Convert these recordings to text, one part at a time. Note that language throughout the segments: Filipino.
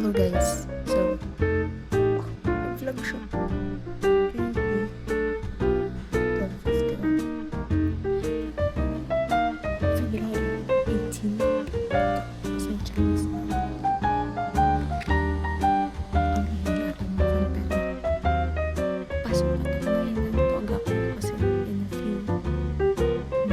Hello guys. So, vlog siya. February 18. Kasi Chinese na. Ang hindi ato mga pero pasok pa tayo ngayon ng tuwaga ko kasi in a few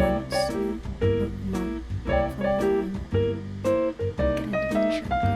months or month from graduation ko.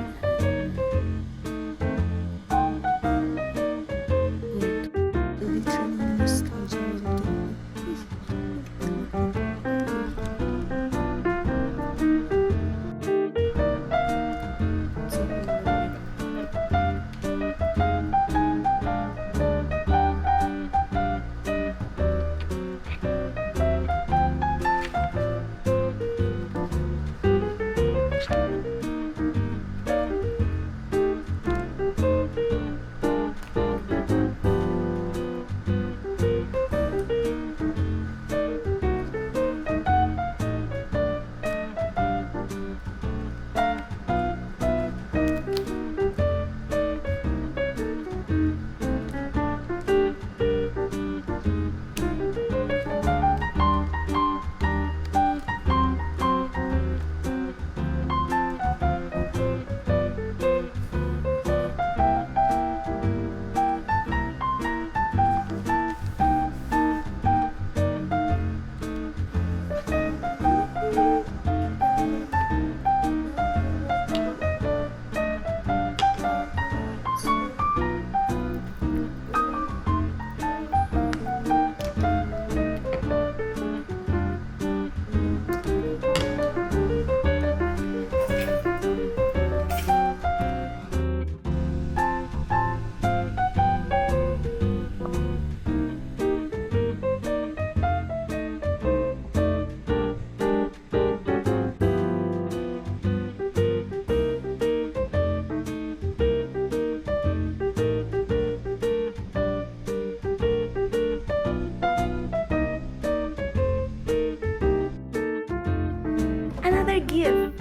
Another gift.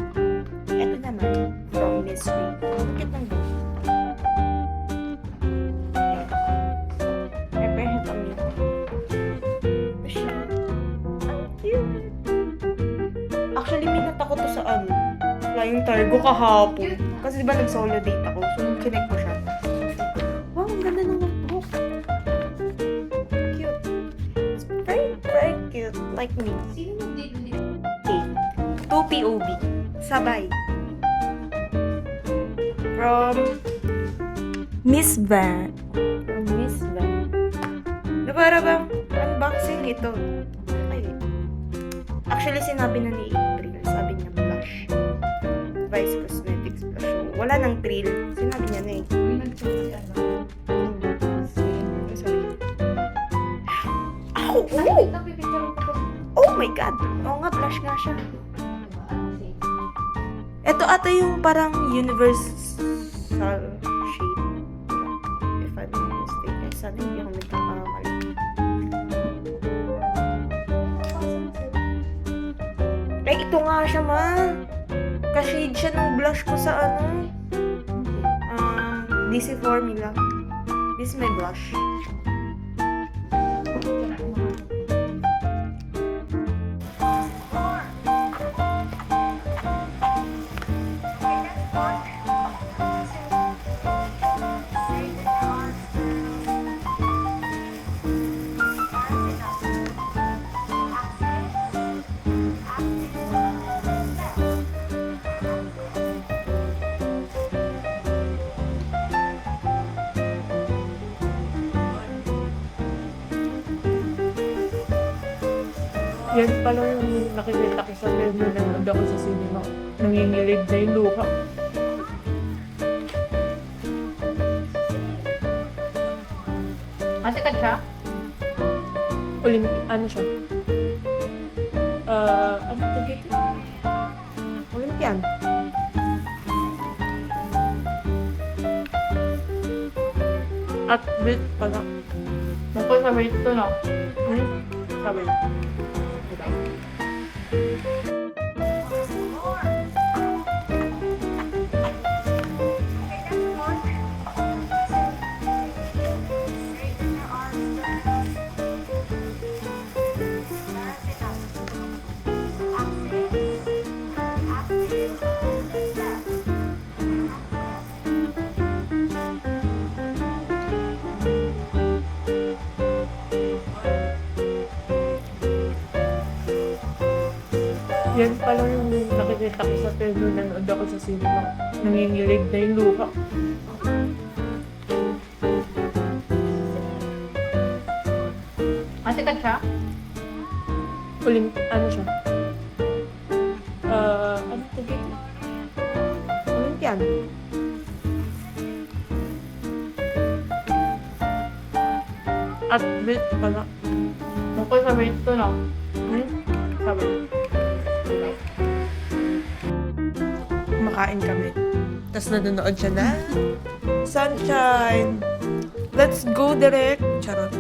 Ito naman, from Miss Ray. Bakit lang ba? Prepare kami. Ito siya. Ang cute. Actually, minata ko to sa Flying Targo kahapon. Kasi diba nag-solo date ako? So, connect ko siya. Wow, ang ganda ng notebook. Cute. It's very, very cute. Like me. Sino nag-date ulit? 2 POV. Sabay. From Miss Van. From Miss Van. Para bang unboxing ito? Ay. Actually, sinabi na ni April. Sabi niya blush. Vice Cosmetics blush. So, wala nang thrill. Sinabi niya na eh. Uy, nag-chat ano? Sabi niya. Oh! Ay, Oh! napipicture ko pa. Oh my God! Oo nga, blush nga siya. Diba? Ano same? Ito ata yung parang universal shape. If I'm not mistaken. Sana hindi ako nagkakamali. Ay, ito nga siya, ma. Ka-shade siya ng blush ko sa DC Formula. This is my blush. Yan pala yung nakikita ko sa film na nanood ako sa cinema. Nangingilig na yung luha. Sikat siya? Ano siya? Ano tawag ito? Olympian. At bit pala. Bukod sa weight to, no? Sabi. Yan pala yung nakikita ko sa film nung nanood ako sa cinema. Nangingilig na yung luha. Sikat siya? Ano siya? Ano to dito? Olympian. At bit pala. Ako sabi ito lang. Sabi. Kumakain kami. Tapos nanonood siya na Sunshine. Let's go direct. Charot.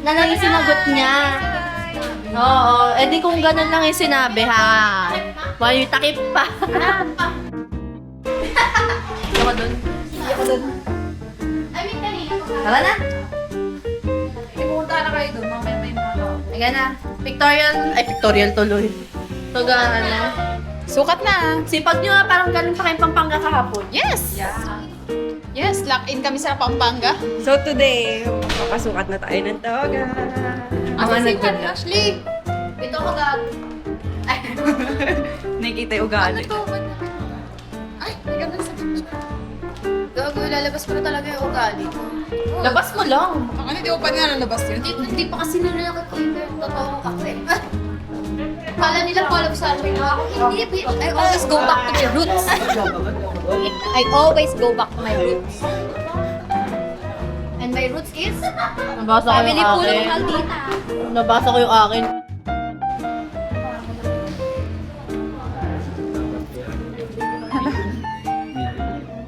Na lang yung sinagot niya. Oo, edi kung ganun lang yung sinabi, ha? May takip pa. Ako dun. Ako dun. Tara na. Pumunta na kayo doon. Mamaya may mga tao. Ayan na. Pictorial tuloy. So, ano? Sukat na. Sipag nyo nga, parang ganun pa kayong Pampanga kahapon. Yes! Yes, lock in kami sa Pampanga. So today, papasukat na tayo ng tawagan. Ang Mga sikat, nagdala. Ashley! Ito ko gag. Nakikita yung ugali. Ano to? Ay, may ganun sa picture. Gago, lalabas ko na talaga yung ugali. Labas mo lang. Ang ano, di ko pa nga nalabas yun. Hindi pa kasi nila nakikita yung totoong ako eh. Kala nila follow sa akin ako. Hindi, bitch. I always go back to my roots. I always go back to my roots. And my roots is Nabasa ko family yung pulong akin. Maldita. Nabasa ko yung akin.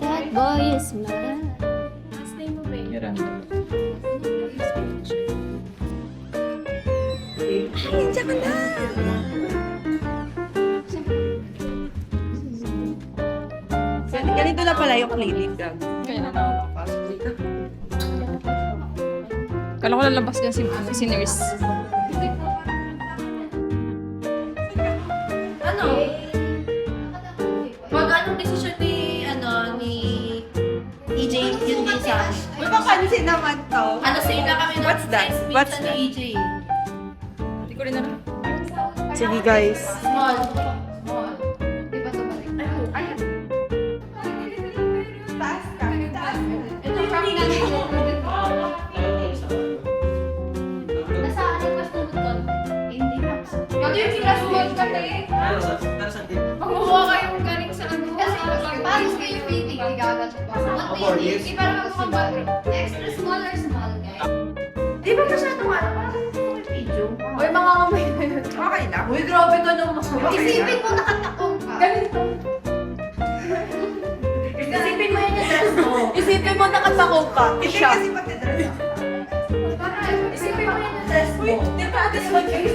That boy is mine. Ganito na pala yung playlist. Kaya na nakakapasok dito. Kala ko lalabas dyan si Nurse. Ano? Pag anong desisyon ni, EJ, yun din sa akin. May papansin naman to. Ano sa'yo na kami ng What's that? text What's minsan ni EJ. Hindi ko rin alam. Sige guys. Small. Di ba ito balik? Ayan. Taas ka. Ito yung pinili ko. Nasa akin mas tumuton. Hindi na. Ano yung pinasuhod ka na eh? Magmumukha kayong galing sa ano. Kasi paris kayo meeting, hindi gagat pa. One meeting, iba naman mga bago. Extra small or small, guys? Di ba masyadong ano? Parang gusto ko yung video. Uy, mga kamay na yun. Okay lang. Uy, grabe ka nung masama. Isipin mo nakatakong ka. Ganito. Isipin mo yun yung dress mo. Isipin mo nakatakong ka. Hindi kasi pati-dress ako. Isipin mo yun yung dress mo. Di ba? This one kayo.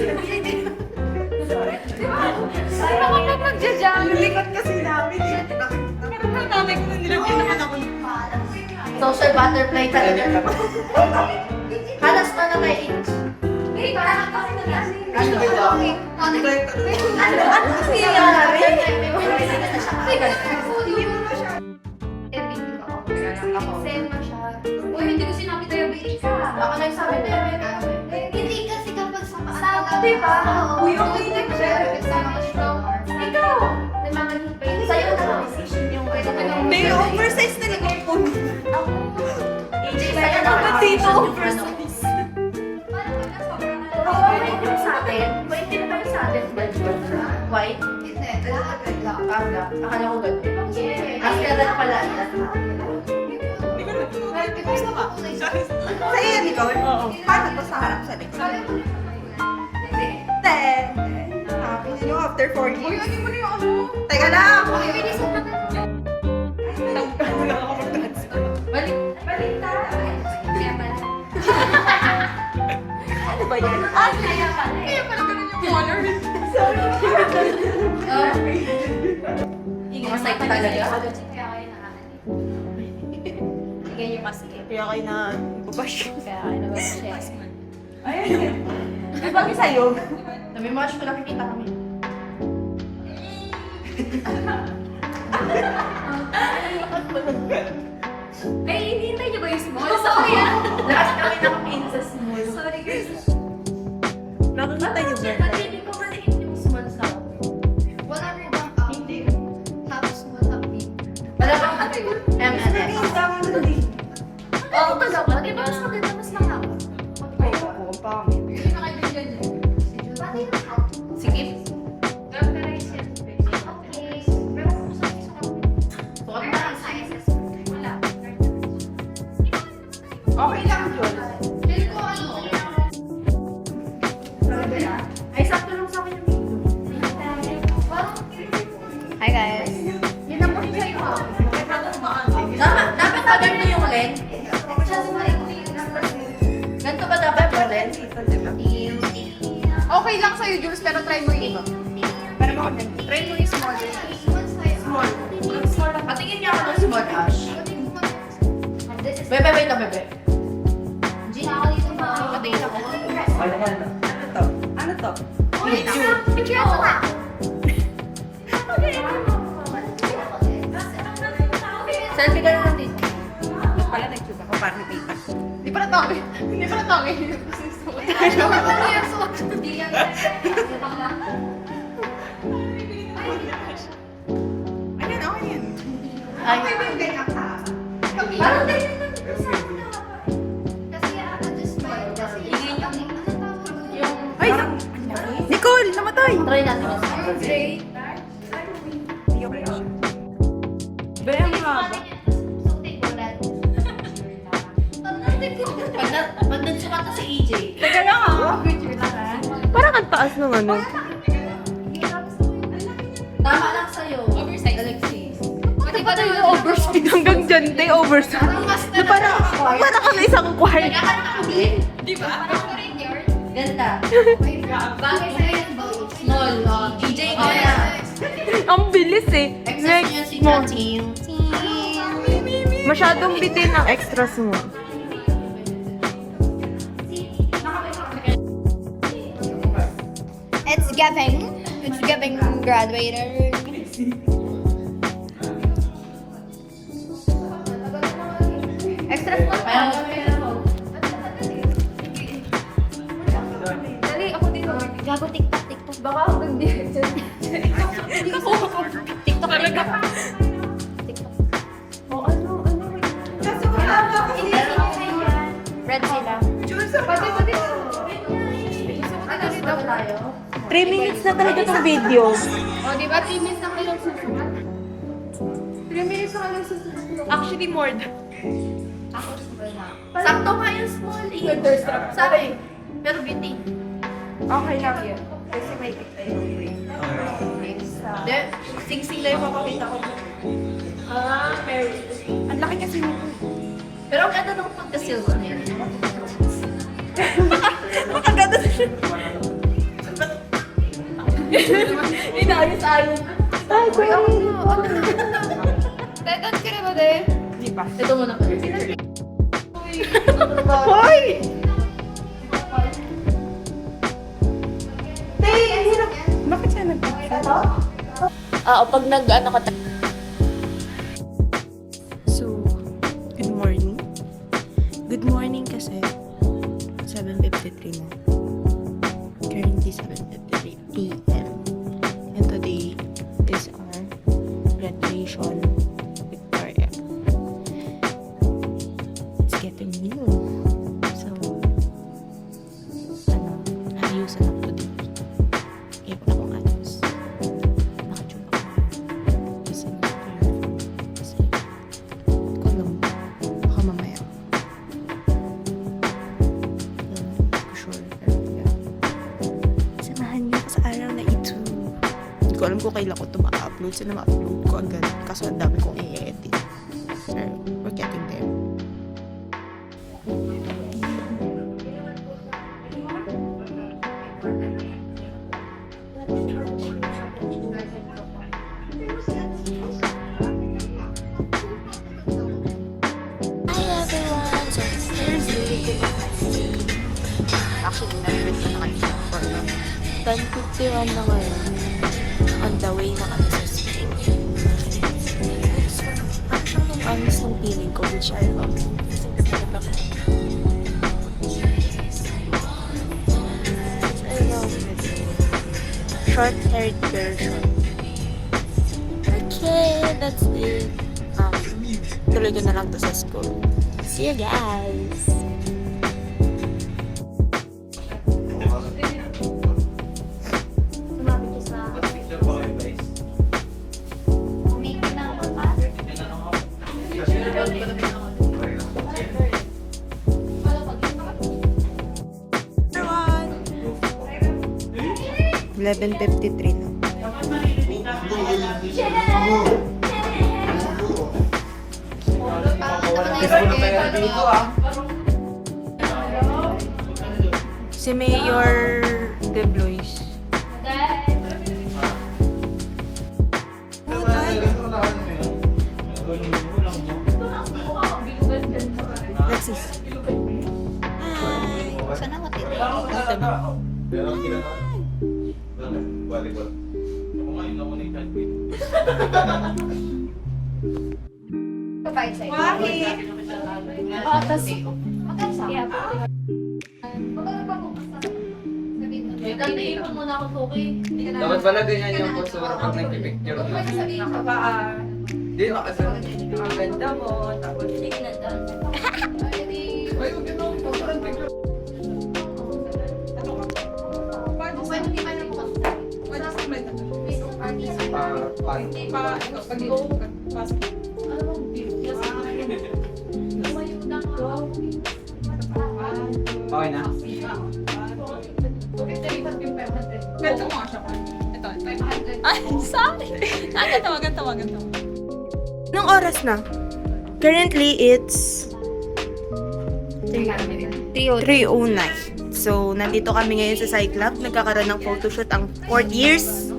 Parang kapag magja-jam. Likot kasi namin eh. Parang nanay ko na nilagyan naman ako. Social butterfly talaga. Halas pa na kay H. Hey, parang kasi nag-asi. Ano ba ito? Ano ba ito? Ano kasi nangyari? Sema siya. Uy, hindi ko sinabi diabetes ka. Ako na yung sabi na yun. Hindi kasi kapag sa paa. Diba? Uy, okay na siya. Ikaw! May mga hipay. Sa'yo na decision yung May oversize na lang po. AJ, sa'yo na Ba't dito decision yung oversize? Paano pag sobrang White yung sa atin. White din ba yung sa atin? White? Hindi. Aga. Akala ko ganun. Askara pala. Sa'yo yan, ikaw? Oo. Paano to sa harap sa likod? Ten. Happy na yung after 4 years. Uy, mo na yung ano? Teka lang. Balik. Balik tayo. Ano ba yan? Kaya pala eh. Masay ka talaga. Kaya kayo nakakalit. Sige yung mask eh. Kaya kayo na babash. Kaya kayo nag-share. Ayun. May bagay sa'yo. Sabi mo, Ash, nakikita kami. Ay, hinihintay niyo ba yung small? Sorry ah. Lahat kami nakapin sa small. Sorry guys. Nakakita niyo ba? Hindi ko maliit yung small sa akin. Wala mo bang hindi. Half small, half big? Wala bang M&M? Oo, talaga. Di ba mas maganda, mas mahaba? Hindi na kayo ganyan yun. Pati yung half. Sige. Okay. Pero kung sa piso ka, Sukat na. sizes. Wala. Okay lang yun. Feel ko ano. Ay, sakto lang sa akin yung Hi guys. Yun ang muna sa'yo ha. Dapat ba ganito yung length? Ganito ba dapat yung length? Okay lang sa'yo, Jules, pero try mo yung iba. Try mo yung small. Small. Patingin niya ako ng small, Ash. Bebe, wait lang, bebe. Patingin ako. Ano to? Picture ako ka. Selfie ka na lang dito. Ito pala nag-shoot ako para may pita. Hindi pa natawag. Hindi pa natawag. Ano yung suot? Hindi yan. Ayan, okay yan. Ay, Parang ganyan lang. Kasi ako just smile. Kasi yung... Ay! Nicole! Namatay! Try natin yung small. Be, ang haba. Pag nagsukat na si EJ. Teka lang ha. Parang ang taas ng ano. Tama lang sa'yo. Oversize. Alexis. Pati ba tayo oversize? Hanggang dyan, day oversize. Na parang kang isang quart. Kaya ka nakabili. Parang rin yard. Ganda. Bagay sa'yo yung bow. Small. EJ ko na. Ang bilis eh. Except niya si Nating. Masyadong bitin ang extra small. It's giving. It's giving graduator. Extra small. Dali, ako din. Gago TikTok. Baka hanggang di. TikTok. Red sila. Pati. Ano dito tayo? 3 minutes na talaga tong video. O, di ba? 3 minutes na kayo nagsusukat? 3 minutes na kayo nagsusukat. Actually, more than. Sakto nga yung small. Sabi. Pero beauty. Okay lang yun. Kasi may kita yung brain. Hindi. Sing-sing lang yung papakita ko. Mary. Ang laki kasi mo. Pero ang ganda ng pagka-silver niya. Magaganda na siya. Inayos-ayos. Ay, sorry. Tetan ka na ba, de? Di ba? Ito muna pa. Hoy! Bakit siya nagpapita? Pag nag-ano ka So, good morning. Good morning kasi 7:53 na. Currently 7:53 p.m. And today is our graduation Victoria. It's getting new. So, ayusan ako today. Ipon akong ayos. Nakatune ako. Kasi Kasi, hindi ko alam. Baka mamaya. Sure. Pero, yeah. Samahan niyo ako sa araw na ito. Hindi ko alam kung kailan ko ito ma-upload. Sana ma-upload ko agad. Kaso ang dami kong i-edit. Pero, we're getting there. Actually, nag-review na kami for 10:51 na ngayon. On the way na kami sa school. Actually, honest ng feeling ko, which I love. I love it. Short-haired version. Okay, that's it. Tuloy ko na lang to sa school. See you guys! Everyone! 11:53 na. Si Mayor De Blois. Alexis. Hi! Sana matira. Dito na. Volleyball. Ako ngayon ako na yung Kantayin mo muna ako, Toki. Dapat pala ganyan yung postura pag nagpipicture. Hindi, nakasal. Ang ganda mo. Tapos, Sige na doon. Ay, huwag yun ako. Postura picture. Okay na? anong oras na? Currently, it's 3:09. So, nandito kami ngayon sa Cyclop. Nagkakaroon ng photoshoot ang 4 years